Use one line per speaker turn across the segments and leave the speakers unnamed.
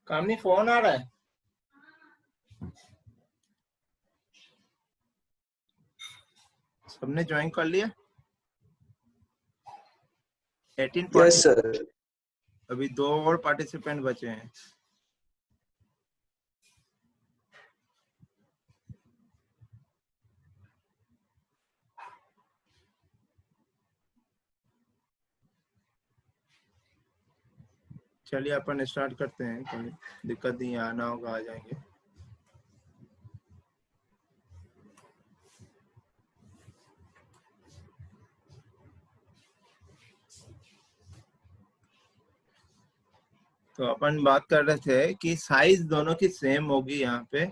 कामनी phone आ रहा है। सबने ज्वाइन कर लिया? 18
यस सर।
अभी 2 और पार्टिसिपेंट बचे हैं। चलिए अपन स्टार्ट करते हैं, कोई दिक्कत नहीं, आना होगा आ जाएंगे। तो अपन बात कर रहे थे कि साइज दोनों की सेम होगी यहाँ पे।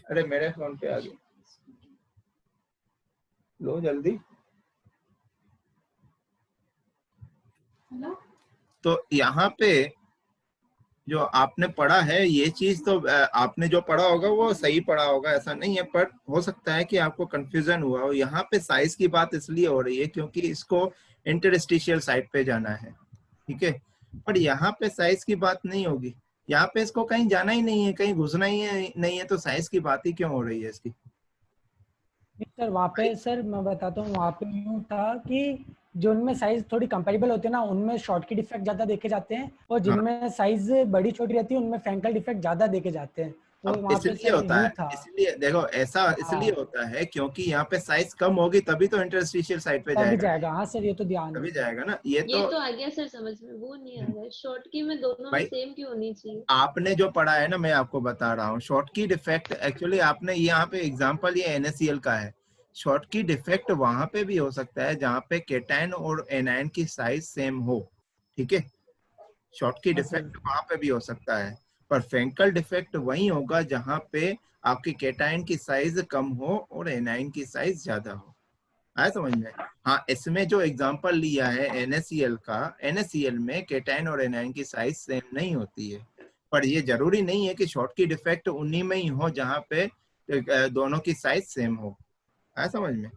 अरे मेरे फोन पे आ गई, लो जल्दी। तो यहाँ पे जो आपने पढ़ा है ये चीज तो आपने जो पढ़ा होगा वो सही पढ़ा होगा, ऐसा नहीं है, पर हो सकता है कि आपको कंफ्यूजन हुआ हो। यहाँ पे साइज की बात इसलिए हो रही है क्योंकि इसको इंटरस्टिशियल साइड पे जाना है, ठीक है। पर यहाँ पे साइज की बात नहीं होगी, यहाँ पे इसको कहीं जाना ही नहीं है, कहीं घुसना ही नहीं है, तो साइज की बात ही क्यों हो रही है इसकी?
सर वहाँ पे सर मैं बताता हूँ, वहाँ पे यूँ था कि जो उनमें साइज थोड़ी कंपेरेबल होती है ना, उनमें शॉर्ट की डिफेक्ट ज्यादा देखे जाते हैं, और जिनमें साइज बड़ी छोटी रहती है उनमें फ्रैंकल डिफेक्ट ज्यादा देखे जाते हैं। तो
अब
वहाँ पे
इसलिए
सर
होता
यूँ
है,
था।
इसलिए देखो ऐसा इसलिए
हाँ
होता है क्योंकि यहाँ पे साइज कम होगी तभी तो इंटरस्टिशियल साइड पे
तभी
जाएगा,
जाएगा। हाँ सर ये तो ध्यान है
तभी
सर।
जाएगा ना। ये
ये तो आ गया सर समझ में, वो नहीं आ रहा है शॉर्ट की में दोनों में
भाई
सेम क्यों होनी चाहिए।
आपने जो पढ़ा है ना, मैं आपको बता रहा हूँ शॉर्ट की डिफेक्ट, एक्चुअली आपने यहाँ पे एग्जांपल ये NaCl का है। शॉर्ट की डिफेक्ट वहां पे भी हो सकता है जहाँ पे केटाइन और एनायन की साइज सेम हो, ठीक है। शॉर्ट की
हाँ सर।
डिफेक्ट वहां पे भी हो सकता है, पर फ्रैंकल डिफेक्ट वही होगा जहाँ पे आपकी केटाइन की साइज कम हो और एनायन की साइज ज्यादा हो। आया समझ में? हाँ, इसमें जो एग्जांपल लिया है NaCl का, NaCl में केटाइन और एनायन की साइज सेम नहीं होती है, पर ये जरूरी नहीं है कि शॉर्ट की डिफेक्ट उन्हीं में ही हो जहाँ पे दोनों की साइज सेम हो। आया समझ में?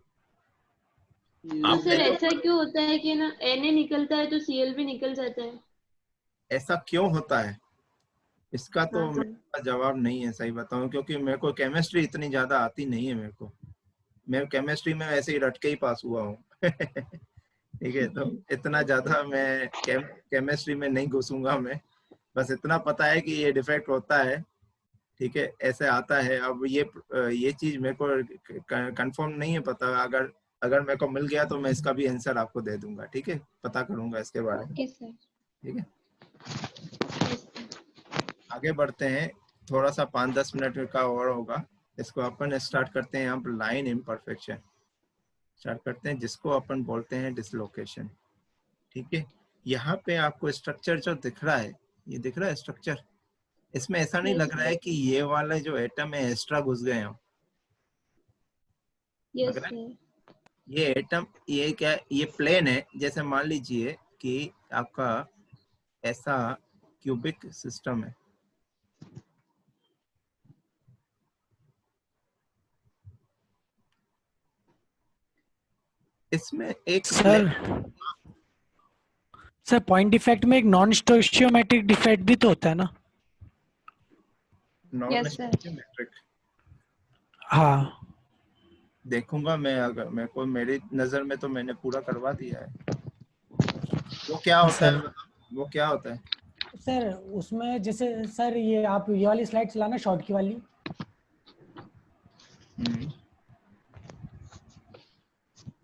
तो
आपने
सर
जो
ऐसा क्यों होता है कि ना Na निकलता है तो Cl भी निकल जाता है?
ऐसा क्यों होता है इसका तो
हाँ
मेरे
सर।
पास जवाब नहीं है, सही बताऊं, क्योंकि मेरे को केमिस्ट्री इतनी ज्यादा आती नहीं है मेरे को। मैं केमिस्ट्री में ऐसे ही रट के ही पास हुआ हूँ ठीक है, तो इतना ज्यादा मैं केमिस्ट्री में नहीं घुसूंगा मैं। बस इतना पता है कि ये डिफेक्ट होता है, ठीक है, ऐसे आता है। अब ये चीज मेरे को कंफर्म नहीं है पता, अगर अगर मेरे को मिल गया तो मैं इसका भी आंसर आपको दे दूंगा, ठीक है, पता करूंगा इसके बारे में,
ओके सर।
ठीक है। आगे बढ़ते हैं, थोड़ा सा 5-10 मिनट का और होगा। इसको अपन स्टार्ट करते हैं, अब लाइन इम्परफेक्शन स्टार्ट करते हैं, जिसको अपन बोलते हैं डिसलोकेशन, ठीक है। यहाँ पे आपको स्ट्रक्चर जो दिख रहा है, ये दिख रहा है स्ट्रक्चर, इसमें ऐसा नहीं
यस
लग रहा है कि ये वाले जो एटम है एक्स्ट्रा घुस गए हो, लग
यस
रहा है?
सर।
ये एटम, ये क्या, ये प्लेन है, जैसे मान लीजिए कि आपका ऐसा क्यूबिक सिस्टम है, इसमें एक
सर सर पॉइंट डिफेक्ट में एक नॉन स्टोइशियोमेट्रिक डिफेक्ट भी तो होता है ना?
Non
yes sir.
स्टोइकियोमेट्रिक
हाँ
देखूंगा मैं, अगर मेरे को, मेरी नजर में तो मैंने पूरा करवा दिया है। वो क्या
हाँ
होता है
सर।
बताओ, वो क्या होता है?
सर उसमें जैसे सर ये आप ये वाली स्लाइड चलाना, शॉर्ट की वाली।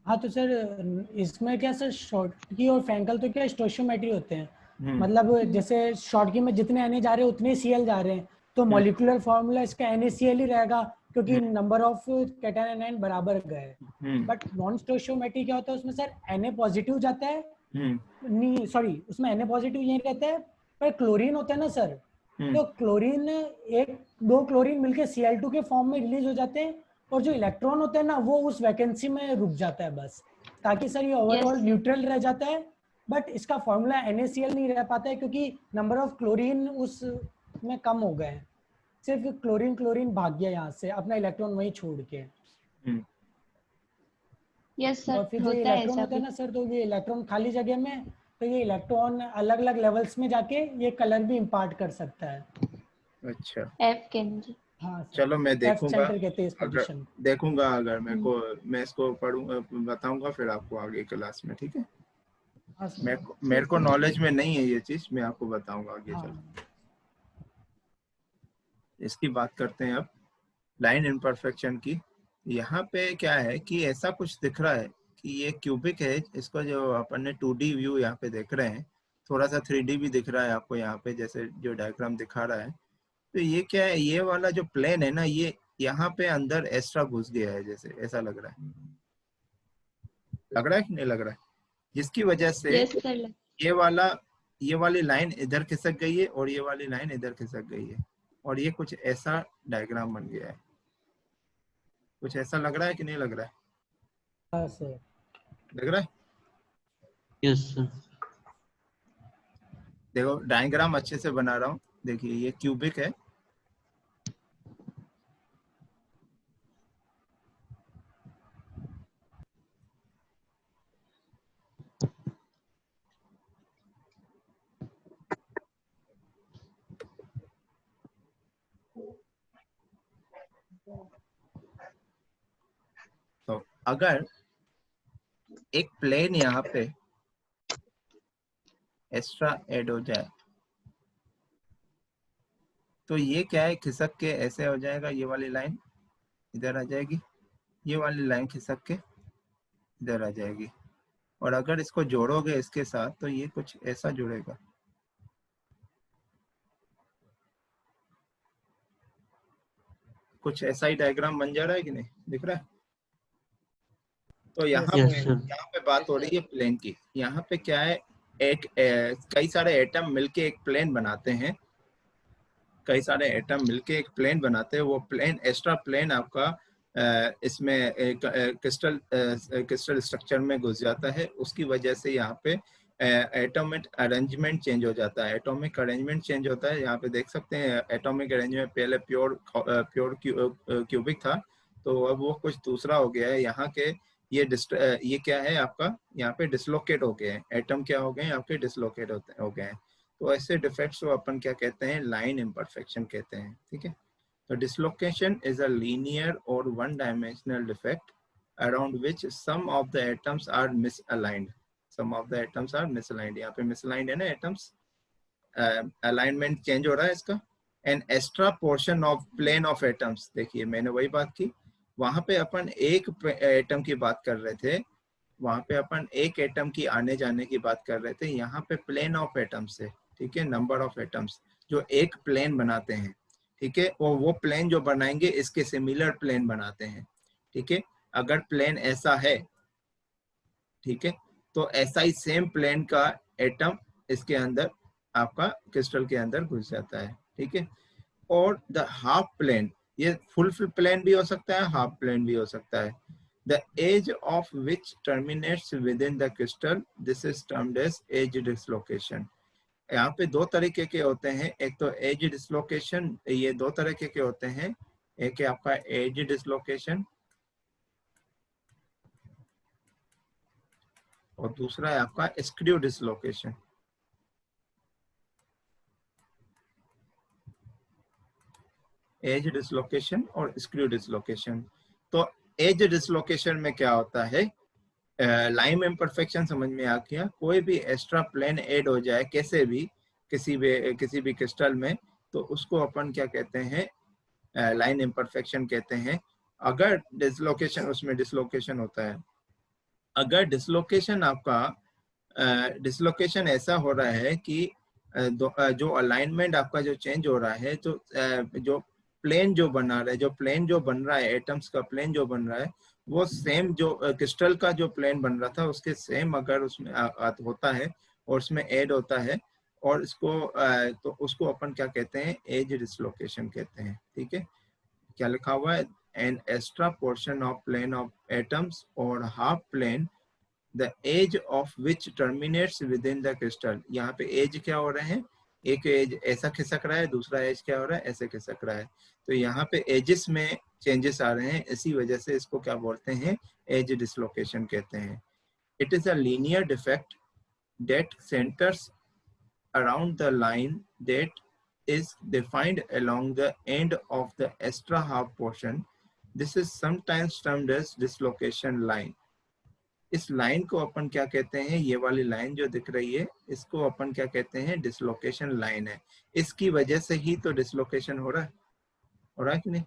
हाँ तो सर इसमें क्या सर, शॉर्ट की और फ्रैंकल तो क्या स्टोइशियोमेट्री होते हैं। मतलब जैसे शॉर्ट की में जितने Na जा रहे हैं उतने Cl जा रहे हैं, तो मॉलिक्यूलर फॉर्मूला इसका NaCl ही रहेगा, क्योंकि नंबर ऑफ कैटायन एनायन बराबर गए। बट नॉन स्टोइशियोमेट्री क्या होता है, उसमें सर Na पॉजिटिव जाता है, नहीं सॉरी, उसमें Na पॉजिटिव यही रहता है, पर क्लोरीन होता है ना सर, तो क्लोरीन एक दो क्लोरीन मिलके Cl2 के फॉर्म में रिलीज हो जाते हैं, और जो इलेक्ट्रॉन होता है ना वो उस वैकेंसी में रुक जाता है बस, ताकि सर ये ओवरऑल न्यूट्रल रह जाता है। बट इसका फॉर्मूला NaCl नहीं रह पाता है, क्योंकि नंबर ऑफ क्लोरीन उस में कम हो गए हैं, सिर्फ क्लोरीन क्लोरीन भाग गया यहाँ से अपना इलेक्ट्रॉन वहीं छोड़ के।
यस सर,
और फिर जो
होता है
इलेक्ट्रॉन
ऐसा
होता है
भी।
ना सर, तो ये इलेक्ट्रॉन खाली जगह में, तो ये इलेक्ट्रॉन अलग अलग लेवल्स में जाके ये कलर भी इम्पार्ट कर सकता है।
अच्छा
एफ कहना।
हाँ सर,
चलो मैं
एफ
देखूंगा,
सेंटर कहते हैं इस
अगर
पोजीशन।
देखूंगा, अगर मेरे को, मैं इसको पढ़ूंगा, बताऊंगा फिर आपको आगे क्लास में, ठीक है।
हाँ सर,
मेरे को नॉलेज में नहीं है ये चीज, मैं आपको बताऊंगा आगे। चलो
हाँ
इसकी बात करते हैं अब, लाइन इम्परफेक्शन की। यहाँ पे क्या है कि ऐसा कुछ दिख रहा है कि ये क्यूबिक है, इसको जो अपन ने 2D व्यू यहाँ पे देख रहे हैं, थोड़ा सा 3D भी दिख रहा है आपको यहाँ पे, जैसे जो डायग्राम दिखा रहा है। तो ये क्या है, ये वाला जो प्लेन है ना, ये यहाँ पे अंदर एक्स्ट्रा घुस गया है, जैसे ऐसा लग रहा है। लग रहा है कि नहीं लग रहा है? जिसकी वजह से
यस सर।
ये वाला, ये वाली लाइन इधर खिसक गई है और ये वाली लाइन इधर खिसक गई है, और ये कुछ ऐसा डायग्राम बन गया है। कुछ ऐसा लग रहा है कि नहीं लग रहा है?
हाँ सर।
लग रहा है?
Yes sir.
देखो डायग्राम अच्छे से बना रहा हूँ, देखिए ये क्यूबिक है, तो अगर एक प्लेन यहाँ पे एक्स्ट्रा ऐड हो जाए तो ये क्या है, खिसक के ऐसे हो जाएगा, ये वाली लाइन इधर आ जाएगी, ये वाली लाइन खिसक के इधर आ जाएगी, और अगर इसको जोड़ोगे इसके साथ तो ये कुछ ऐसा जुड़ेगा। कुछ ऐसा ही डायग्राम बन जा रहा है कि नहीं, दिख रहा है? तो यहाँ
यस
पे
सर।
यहाँ पे बात हो रही है प्लेन की। यहाँ पे क्या है, एक कई सारे एटम मिलके एक प्लेन बनाते हैं, कई सारे एटम मिलके एक प्लेन बनाते हैं। वो प्लेन, एक्स्ट्रा प्लेन आपका इसमें क्रिस्टल क्रिस्टल स्ट्रक्चर में घुस जाता है, उसकी वजह से यहाँ पे एटॉमिक अरेंजमेंट चेंज हो जाता है। एटॉमिक अरेंजमेंट चेंज होता है, यहाँ पे देख सकते हैं एटॉमिक अरेंजमेंट पहले प्योर क्यूबिक था, तो अब वो कुछ दूसरा हो गया है। यहाँ के ये क्या है आपका, यहाँ पे डिसलोकेट हो गए हैं एटम, क्या हो गए हैं आपके, डिसलोकेट हो गए हैं। तो ऐसे डिफेक्ट्स को अपन क्या कहते हैं, लाइन इम्परफेक्शन कहते हैं, ठीक है। तो डिसलोकेशन इज अ लीनियर और one dimensional defect around which some of the atoms are misaligned. Some of the atoms are misaligned, यहाँ पे मिसअलाइंड है ना एटम्स, अलाइनमेंट चेंज हो रहा है इसका। An extra portion of plane of atoms, देखिए मैंने वही बात की, वहां पे अपन एक एटम की बात कर रहे थे, वहां पे अपन एक एटम की आने जाने की बात कर रहे थे, यहाँ पे प्लेन ऑफ एटम्स है, ठीक है, नंबर ऑफ एटम्स जो एक प्लेन बनाते हैं, ठीक है। और वो प्लेन जो बनाएंगे इसके सिमिलर प्लेन बनाते हैं, ठीक है। अगर प्लेन ऐसा है, ठीक है, तो ऐसा ही सेम प्लेन का एटम इसके अंदर आपका क्रिस्टल के अंदर घुस जाता है, ठीक है। और द हाफ प्लेन, ये फुल प्लेन भी हो सकता है, हाफ प्लेन भी हो सकता है। The edge of which terminates within the crystal, this is termed as edge dislocation. यहाँ पे दो तरीके के होते हैं, एक तो एज डिसलोकेशन, ये दो तरीके के होते हैं, एक है आपका एज डिसलोकेशन और दूसरा है आपका स्क्रू डिसलोकेशन। एज डिसलोकेशन और स्क्रू डिसलोकेशन। तो एज डिसलोकेशन में क्या होता है, लाइन इम्परफेक्शन समझ में आ गया, कोई भी एक्स्ट्रा प्लेन ऐड हो जाए कैसे भी किसी भी क्रिस्टल में, तो उसको अपन क्या कहते हैं, लाइन इम्परफेक्शन कहते हैं। अगर डिसलोकेशन, उसमें डिसलोकेशन होता है, अगर डिसलोकेशन आपका डिसलोकेशन ऐसा हो रहा है कि जो अलाइनमेंट आपका जो चेंज हो रहा है, तो जो प्लेन जो बना रहा है, जो प्लेन जो बन रहा है, एटम्स का प्लेन जो बन रहा है, वो सेम जो क्रिस्टल का जो प्लेन बन रहा था उसके सेम अगर उसमें होता है और उसमें ऐड होता है, और इसको तो उसको अपन क्या कहते हैं, एज डिसलोकेशन कहते हैं, ठीक है। क्या लिखा हुआ है, an extra portion of plane of atoms और half plane the edge of which terminates within the crystal। यहाँ पे एज क्या हो रहे हैं, एक एज ऐसा खिसक रहा है, दूसरा एज क्या हो रहा है, ऐसे खिसक रहा है। तो यहाँ पे एजेस में चेंजेस आ रहे हैं, इसी वजह से इसको क्या बोलते हैं, एज डिसलोकेशन कहते हैं। It is a linear defect that centers around the line that is defined along the end of the extra half portion. This is sometimes termed as dislocation line. इस लाइन को अपन क्या कहते हैं, ये वाली line जो दिख रही है इसको अपन क्या कहते हैं, डिसलोकेशन लाइन है। इसकी वजह से ही तो डिसलोकेशन हो रहा है कि नहीं।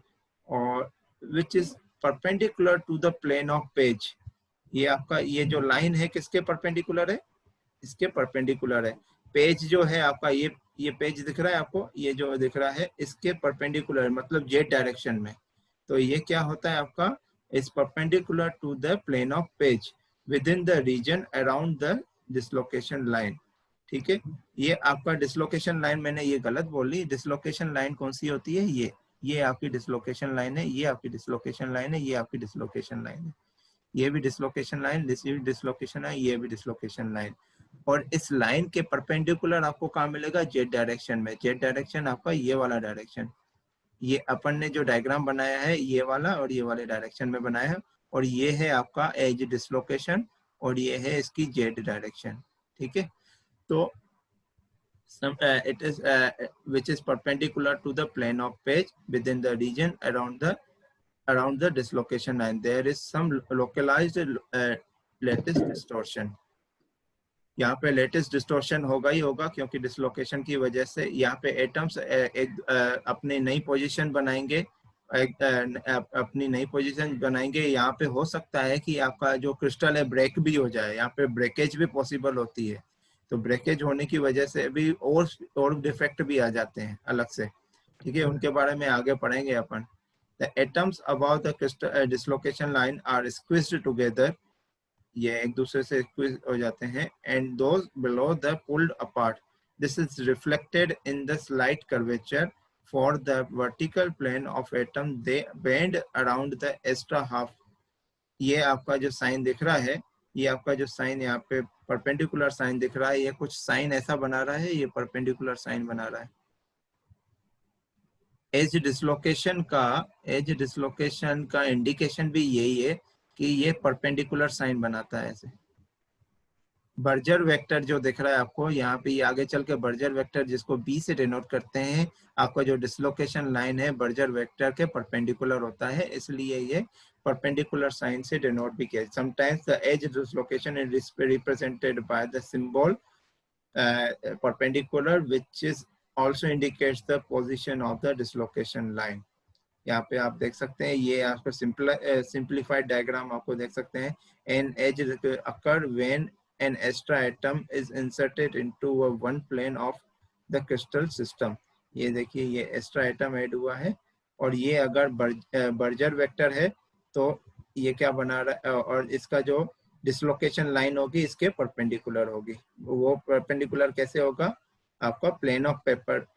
और which is perpendicular to the plane of page. ये आपका ये जो लाइन है किसके परपेंडिकुलर है, इसके परपेंडिकुलर है। पेज जो है आपका ये पेज दिख रहा है आपको, ये जो दिख रहा है इसके परपेंडिकुलर मतलब जेड डायरेक्शन में। तो ये क्या होता है आपका, is perpendicular to the plane of page within the region around the dislocation line। ठीक है, ये आपका डिसलोकेशन लाइन, मैंने ये गलत बोली, डिसलोकेशन लाइन कौन सी होती है, ये आपकी डिसलोकेशन लाइन है, ये आपकी डिसलोकेशन लाइन है, ये आपकी डिसलोकेशन लाइन है, ये भी डिसलोकेशन लाइन, दिस भी डिसलोकेशन है, ये भी डिसलोकेशन लाइन। और इस लाइन के परपेंडिकुलर आपको कहाँ मिलेगा, जेड डायरेक्शन में। जेड डायरेक्शन आपका ये वाला डायरेक्शन, ये अपन ने जो डायग्राम बनाया है ये वाला और ये वाले डायरेक्शन में बनाया है। और ये है आपका एज डिसलोकेशन और ये है इसकी जेड डायरेक्शन। ठीक है, तो it is which is perpendicular to the plane of page within the region around the dislocation line. There is some localized lattice distortion। यहाँ पे लेटेस्ट डिस्टोर्शन होगा ही होगा, क्योंकि डिसलोकेशन की वजह से यहाँ पे एटम्स अपनी नई पोजीशन बनाएंगे, अपनी नई पोजीशन बनाएंगे। यहाँ पे हो सकता है कि आपका जो क्रिस्टल है ब्रेक भी हो जाए, यहाँ पे ब्रेकेज भी पॉसिबल होती है। तो ब्रेकेज होने की वजह से भी और डिफेक्ट भी आ जाते हैं अलग से। ठीक है, उनके बारे में आगे पढ़ेंगे अपन। The atoms about the crystal dislocation line are squeezed together, ये एक दूसरे से स्क्वीज हो जाते हैं। And those below the pulled apart. This is reflected in the slight curvature for the vertical plane of atom, they bend around the extra half। ये आपका जो साइन दिख रहा है, ये आपका जो साइन यहाँ पे परपेंडिकुलर साइन दिख रहा है, ये कुछ साइन ऐसा बना रहा है, ये परपेंडिकुलर साइन बना रहा है। एज डिसलोकेशन का इंडिकेशन भी यही है कि ये परपेंडिकुलर साइन बनाता है ऐसे। बर्जर वेक्टर जो दिख रहा है आपको यहाँ पे, ये आगे चल के बर्जर वेक्टर जिसको बी से डिनोट करते हैं, आपका जो डिसलोकेशन लाइन है बर्जर वेक्टर के परपेंडिकुलर होता है, इसलिए ये परपेंडिकुलर साइन से डिनोट भी किया। Sometimes the edge dislocation is represented by the symbol perpendicular which is also indicates the position of the dislocation line. यहाँ पे आप देख सकते हैं, ये आपको सिंप्लीफाइड डायग्राम आपको देख सकते हैं। An edge occur when an extra atom is inserted into one plane of the crystal system। ये देखिए ये एक्स्ट्रा एटम ऐड हुआ है, और ये अगर बर्जर वेक्टर है तो ये क्या बना रहा है, और इसका जो डिसलोकेशन लाइन होगी इसके परपेंडिकुलर होगी। वो परपेंडिकुलर कैसे होगा, आपका प्लेन ऑफ पेपर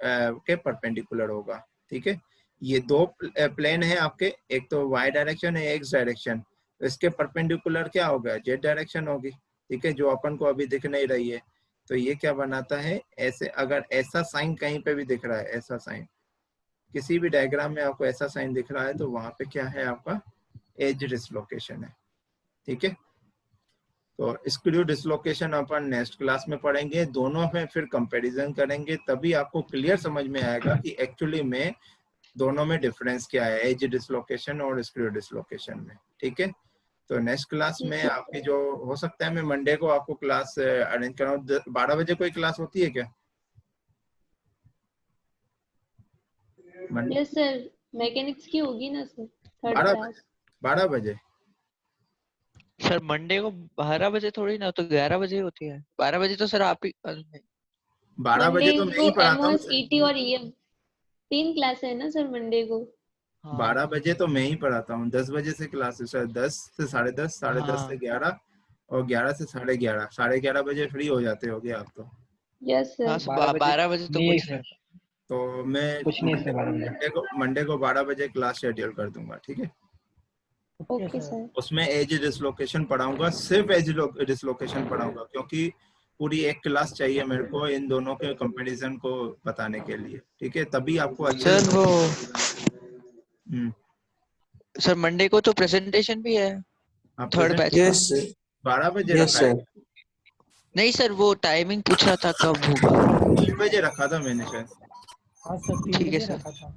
के परपेंडिकुलर होगा। ठीक है, ये दो प्लेन है आपके, एक तो वाई डायरेक्शन है, एक्स डायरेक्शन, इसके परपेंडिकुलर क्या होगा, जेड डायरेक्शन होगी। ठीक है, जो अपन को अभी दिख नहीं रही है। तो ये क्या बनाता है, ऐसे अगर ऐसा साइन कहीं पे भी दिख रहा है, ऐसा साइन किसी भी डायग्राम में आपको ऐसा साइन दिख रहा है, तो वहां पे क्या है, आपका एज डिसलोकेशन है। ठीक है, तो स्क्रू डिसलोकेशन अपन नेक्स्ट क्लास में पढ़ेंगे, दोनों में फिर कंपैरिजन करेंगे, तभी आपको क्लियर समझ में आएगा कि एक्चुअली में दोनों में डिफरेंस क्या है, एज डिसलोकेशन और स्क्रू डिसलोकेशन में। ठीक है, तो नेक्स्ट क्लास में आपकी जो हो सकता है मैं मंडे को आपको क्लास अरेंज कराऊं। 12 बजे कोई क्लास होती है क्या?
यस सर, मैकेनिक्स की होगी ना सर, 3rd
12 बजे
सर मंडे को 12 बजे थोड़ी ना, तो 11 बजे होती है। 12 बजे तो सर आप ही
12 बजे तो मैं ही पढ़ाता हूँ।
ईटी और ईएम 3 क्लास है ना सर मंडे को।
12 बजे तो मैं ही पढ़ाता हूँ। 10 बजे से क्लास है सर, 10 से 10:30, 10:30 से 11 और 11 से 11:30, 11:30 बजे फ्री हो जाते होगे आप तो।
Yes sir.
12 बजे तो कोई
सर,
तो मैं
कुछ नहीं सर,
मंडे को 12 बजे क्लास शेड्यूल कर दूंगा। ठीक है,
ओके सर।
उसमें एज डिसलोकेशन पढ़ाऊंगा, सिर्फ एज डिसलोकेशन पढ़ाऊंगा, क्योंकि पूरी एक क्लास चाहिए मेरे को इन दोनों के कंपैरिजन को बताने के लिए। ठीक है, तभी आपको अच्छे
सर वो सर मंडे को तो प्रेजेंटेशन भी है, 3rd बैच।
यस
12 बजे
यस
रखा है।
सर,
नहीं सर, वो टाइमिंग पूछ रहा था कब होगा।
3 बजे रखा था मैंने शायद।
हाँ सर 3
ठीक है
बजे
सर।
रखा था।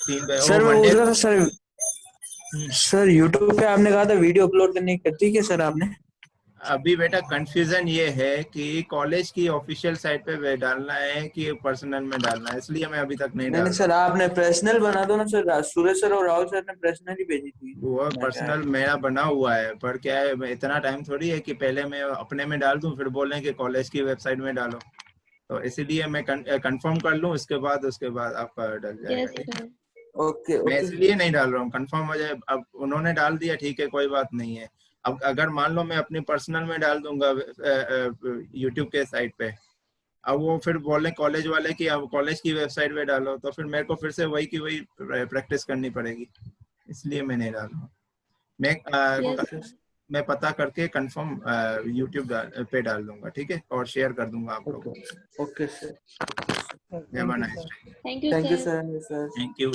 3 बजे
सर मैं पूछ रहा था सर,
हम्म।
सर यूट्यूब पे आपने कहा था वीडियो अपलोड करने की, कर दी क्या सर आपने?
अभी बेटा कंफ्यूजन ये है कि कॉलेज की ऑफिशियल साइट पे डालना है कि पर्सनल में डालना है, इसलिए मैं अभी तक नहीं
नहीं
डाल
नहीं
रहा
सर, आपने पर्सनल बना दो ना सर। सूरज सर और राहुल सर ने पर्सनल ही भेजी थी।
हूँ। वो
मैं क्या
पर्सनल मेरा बना हुआ है, पर क्या है, मैं इतना टाइम थोड़ी है कि पहले मैं अपने में डाल दूं फिर बोलें कि कॉलेज की वेबसाइट में डालो। तो इसीलिए मैं कंफर्म कर लूं, उसके बाद आपका डल जाएगा।
यस
ठीक है,
सर।
ओके
मैं
ओके
इसलिए नहीं डाल रहा हूँ, कंफर्म हो जाए। अब उन्होंने डाल दिया, ठीक है, कोई बात नहीं है। अब अगर मान लो मैं अपनी पर्सनल में डाल दूंगा यूट्यूब के साइट पे, अब वो फिर बोले कॉलेज वाले कि अब कॉलेज की वेबसाइट पे डालो, तो फिर मेरे को फिर से वही की वही प्रैक्टिस करनी पड़ेगी, इसलिए मैं नहीं डाल रहा हूँ। मैं
यस
ओके
मैं पता करके कंफर्म यूट्यूब पे डाल दूंगा, ठीक है, और शेयर कर दूंगा आप लोगों
ओके ओके सर।
सर
को।
Thank you sir.
Thank you
thank you
sir.
Sir.
Thank you.